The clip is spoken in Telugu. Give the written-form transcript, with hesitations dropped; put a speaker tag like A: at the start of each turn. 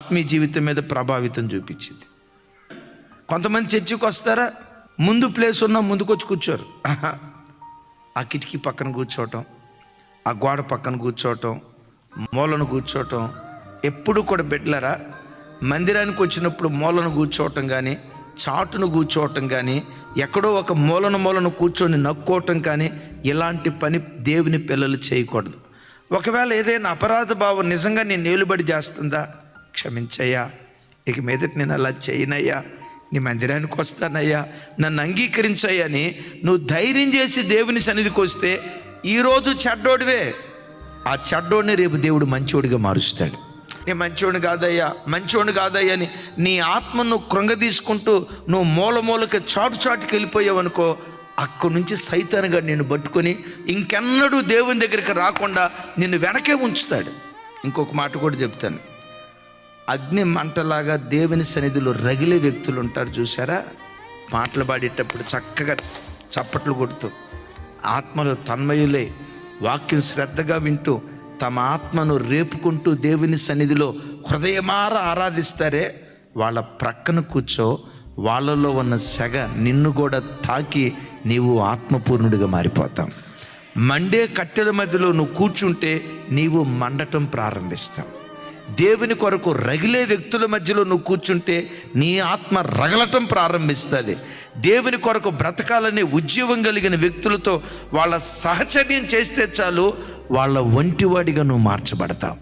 A: ఆత్మీయ జీవితం మీద ప్రభావితం చూపించింది. కొంతమంది చర్చికి వస్తారా, ముందు ప్లేస్ ఉన్నా ముందుకు వచ్చి కూర్చోరు. ఆ కిటికీ పక్కన కూర్చోవటం, ఆ గోడ పక్కన కూర్చోవటం, మూలను కూర్చోవటం. ఎప్పుడు కూడా బిడ్డలారా, మందిరానికి వచ్చినప్పుడు మూలను కూర్చోవటం కానీ, చాటును కూర్చోవటం కానీ, ఎక్కడో ఒక మూలను కూర్చొని నక్కోవటం కానీ, ఇలాంటి పని దేవుని పిల్లలు చేయకూడదు. ఒకవేళ ఏదైనా అపరాధ భావం నిజంగా నేను నిలుబడి చేస్తుందా, క్షమించయ్యా, ఇక మీదట నేను అలా చేయనయ్యా, నీ మందిరానికి వస్తానయ్యా, నన్ను అంగీకరించయ్యా అని నువ్వు ధైర్యం చేసి దేవుని సన్నిధికి వస్తే, ఈరోజు చెడ్డోడివే, ఆ చెడ్డోడిని రేపు దేవుడు మంచోడిగా మారుస్తాడు. నీ మంచోడిని కాదయ్యా అని నీ ఆత్మను కృంగదీసుకుంటూ నువ్వు మూలకి చాటుకి వెళ్ళిపోయావు అనుకో, అక్కడి నుంచి సైతానుగా నిన్ను పట్టుకొని ఇంకెన్నడూ దేవుని దగ్గరికి రాకుండా నిన్ను వెనకే ఉంచుతాడు. ఇంకొక మాట కూడా చెప్తాను, అగ్ని మంటలాగా దేవుని సన్నిధిలో రగిలే వ్యక్తులు ఉంటారు చూసారా, పాటలు పాడేటప్పుడు చక్కగా చప్పట్లు కొడుతూ ఆత్మలో తన్మయులే వాక్యం శ్రద్ధగా వింటూ తమ ఆత్మను రేపుకుంటూ దేవుని సన్నిధిలో హృదయమార ఆరాధిస్తారే, వాళ్ళ ప్రక్కన కూర్చో, వాళ్ళలో ఉన్న సెగ నిన్ను కూడా తాకి నీవు ఆత్మపూర్ణుడిగా మారిపోతావు. మండే కట్టెల మధ్యలో నువ్వు కూర్చుంటే నీవు మండటం ప్రారంభిస్తావు. దేవుని కొరకు రగిలే వ్యక్తుల మధ్యలో నువ్వు కూర్చుంటే నీ ఆత్మ రగలటం ప్రారంభిస్తుంది. దేవుని కొరకు బ్రతకాలనే ఉద్యోగం కలిగిన వ్యక్తులతో వాళ్ళ సహచర్యం చేస్తే చాలు, వాళ్ళ ఒంటివాడిగా నువ్వు మార్చబడతావు.